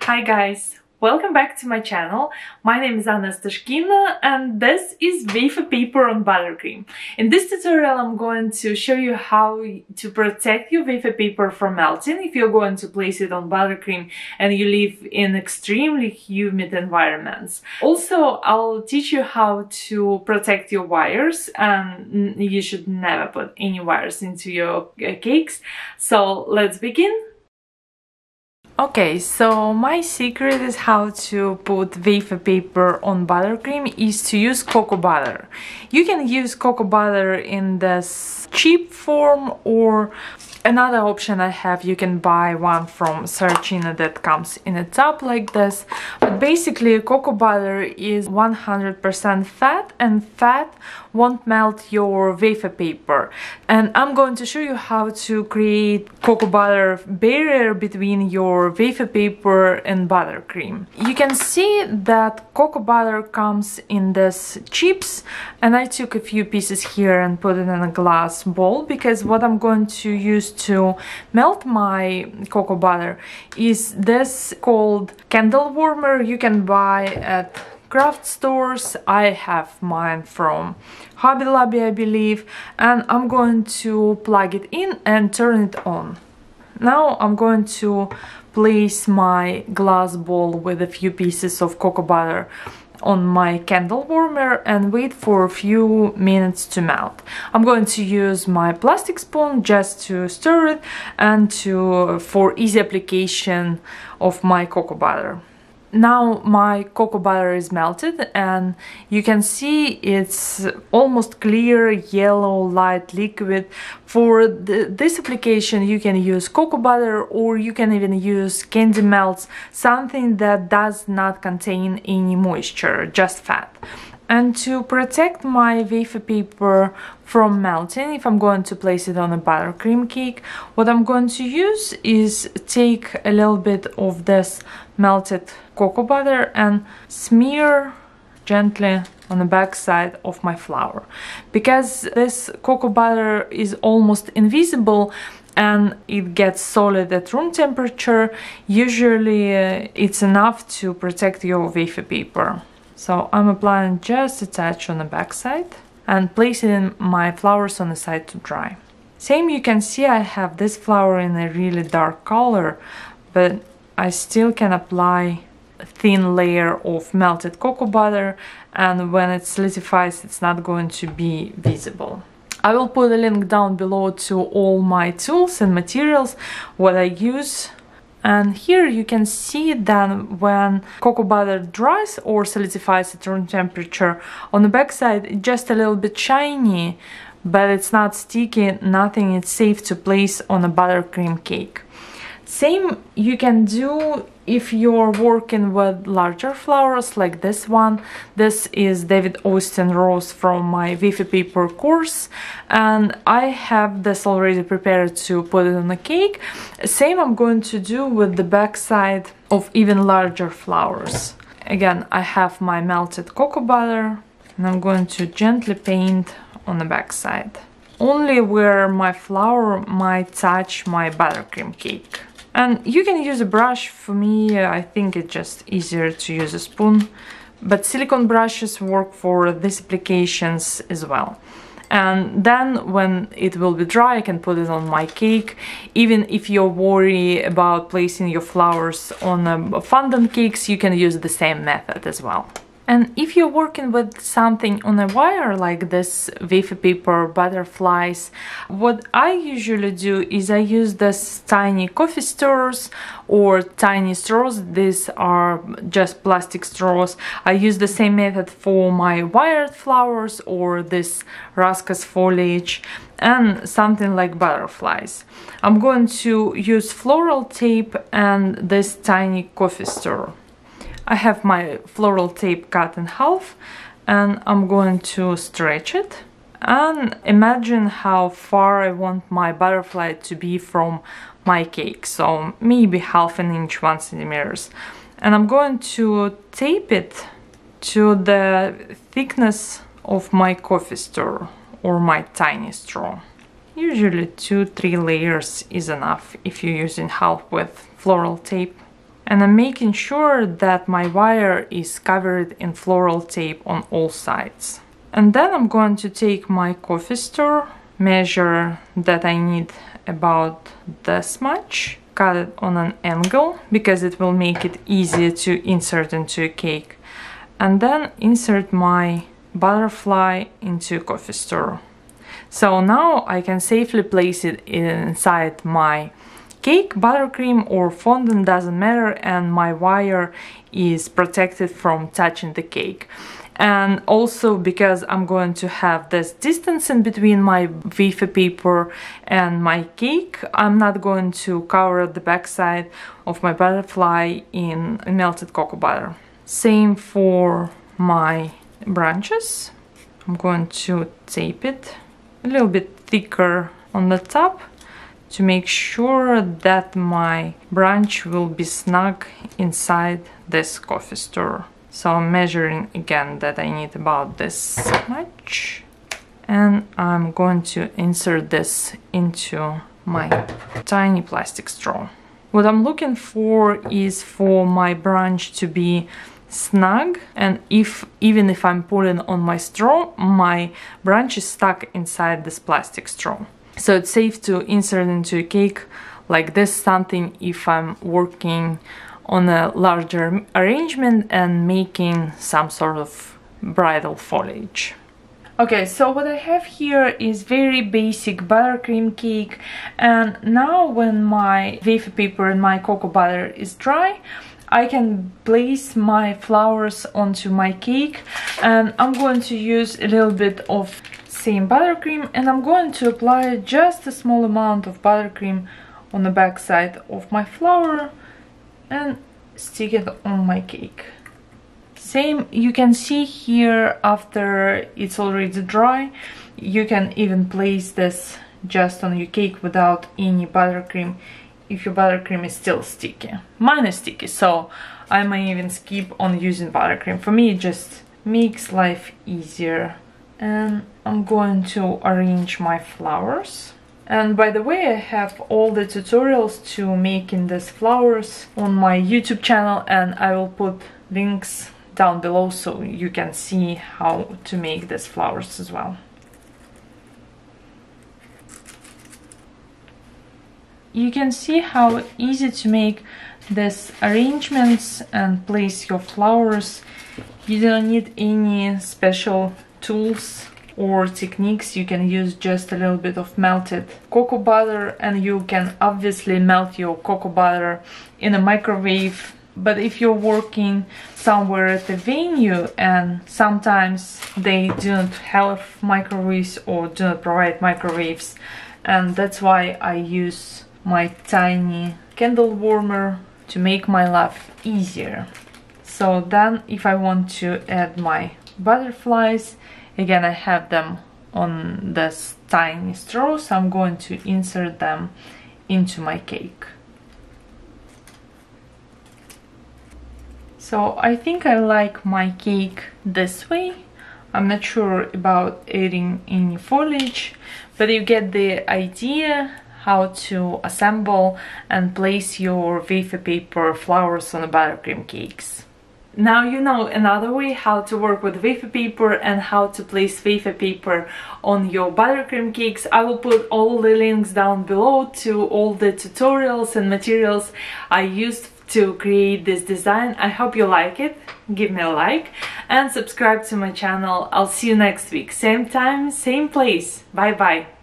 Hi guys, welcome back to my channel. My name is Anna Stashkina and this is wafer paper on buttercream. In this tutorial I'm going to show you how to protect your wafer paper from melting if you're going to place it on buttercream and you live in extremely humid environments. Also, I'll teach you how to protect your wires, and you should never put any wires into your cakes. So let's begin. Okay, so my secret is how to put wafer paper on buttercream is to use cocoa butter. You can use cocoa butter in this cheap form, or another option I have, you can buy one from Saracino that comes in a tub like this. But basically cocoa butter is 100% fat, and fat won't melt your wafer paper. And I'm going to show you how to create cocoa butter barrier between your wafer paper and buttercream. You can see that cocoa butter comes in this chips, and I took a few pieces here and put it in a glass bowl, because what I'm going to use to melt my cocoa butter is this called candle warmer. You can buy at craft stores. I have mine from Hobby Lobby, I believe, and I'm going to plug it in and turn it on. Now I'm going to place my glass bowl with a few pieces of cocoa butter on my candle warmer and wait for a few minutes to melt. I'm going to use my plastic spoon just to stir it and for easy application of my cocoa butter. Now my cocoa butter is melted and you can see it's almost clear yellow light liquid. For this application you can use cocoa butter, or you can even use candy melts, something that does not contain any moisture, just fat. And to protect my wafer paper from melting, if I'm going to place it on a buttercream cake, what I'm going to use is take a little bit of this melted cocoa butter and smear gently on the back side of my flour. Because this cocoa butter is almost invisible and it gets solid at room temperature, usually it's enough to protect your wafer paper. So I'm applying just a touch on the back side and placing my flowers on the side to dry. Same, you can see I have this flower in a really dark color, but I still can apply a thin layer of melted cocoa butter, and when it solidifies it's not going to be visible. I will put a link down below to all my tools and materials, what I use. And here you can see that when cocoa butter dries or solidifies at room temperature, on the back side it's just a little bit shiny, but it's not sticky, nothing. It's safe to place on a buttercream cake. Same you can do if you're working with larger flowers like this one. This is David Austin Rose from my wafer paper course, and I have this already prepared to put it on a cake. Same I'm going to do with the back side of even larger flowers. Again, I have my melted cocoa butter and I'm going to gently paint on the back side, only where my flower might touch my buttercream cake. And you can use a brush. For me, I think it's just easier to use a spoon, but silicone brushes work for these applications as well. And then when it will be dry, I can put it on my cake. Even if you're worried about placing your flowers on fondant cakes, you can use the same method as well. And if you're working with something on a wire like this wafer paper butterflies, what I usually do is I use this tiny coffee stirrers or tiny straws. These are just plastic straws. I use the same method for my wired flowers or this rascus foliage and something like butterflies. I'm going to use floral tape and this tiny coffee stirrer. I have my floral tape cut in half and I'm going to stretch it and imagine how far I want my butterfly to be from my cake, so maybe half an inch, 1 centimeters. And I'm going to tape it to the thickness of my coffee stirrer or my tiny straw. Usually 2-3 layers is enough if you're using half with floral tape. And I'm making sure that my wire is covered in floral tape on all sides. And then I'm going to take my coffee stir, measure that I need about this much, cut it on an angle because it will make it easier to insert into a cake. And then insert my butterfly into a coffee stir. So now I can safely place it inside my cake. Buttercream or fondant doesn't matter, and my wire is protected from touching the cake. And also because I'm going to have this distance in between my wafer paper and my cake, I'm not going to cover the backside of my butterfly in melted cocoa butter. Same for my branches. I'm going to tape it a little bit thicker on the top to make sure that my branch will be snug inside this coffee stir. So I'm measuring again that I need about this much, and I'm going to insert this into my tiny plastic straw. What I'm looking for is for my branch to be snug, and even if I'm pulling on my straw, my branch is stuck inside this plastic straw. So it's safe to insert into a cake like this, something if I'm working on a larger arrangement and making some sort of bridal foliage. Okay, so what I have here is very basic buttercream cake, and now when my wafer paper and my cocoa butter is dry, I can place my flowers onto my cake, and I'm going to use a little bit of same buttercream, and I'm going to apply just a small amount of buttercream on the back side of my flower and stick it on my cake. Same, you can see here after it's already dry, you can even place this just on your cake without any buttercream if your buttercream is still sticky. Mine is sticky, so I might even skip on using buttercream. For me, it just makes life easier. And I'm going to arrange my flowers. And by the way, I have all the tutorials to making these flowers on my YouTube channel, and I will put links down below so you can see how to make these flowers as well. You can see how easy to make these arrangements and place your flowers. You don't need any special tools or techniques. You can use just a little bit of melted cocoa butter, and you can obviously melt your cocoa butter in a microwave. But if you're working somewhere at a venue and sometimes they do not have microwaves or do not provide microwaves, and that's why I use my tiny candle warmer to make my life easier. So then if I want to add my butterflies, again I have them on this tiny straw, so I'm going to insert them into my cake. So I think I like my cake this way. I'm not sure about adding any foliage, but you get the idea how to assemble and place your wafer paper flowers on the buttercream cakes. Now you know another way how to work with wafer paper and how to place wafer paper on your buttercream cakes. I will put all the links down below to all the tutorials and materials I used to create this design. I hope you like it. Give me a like and subscribe to my channel. I'll see you next week. Same time, same place. Bye bye.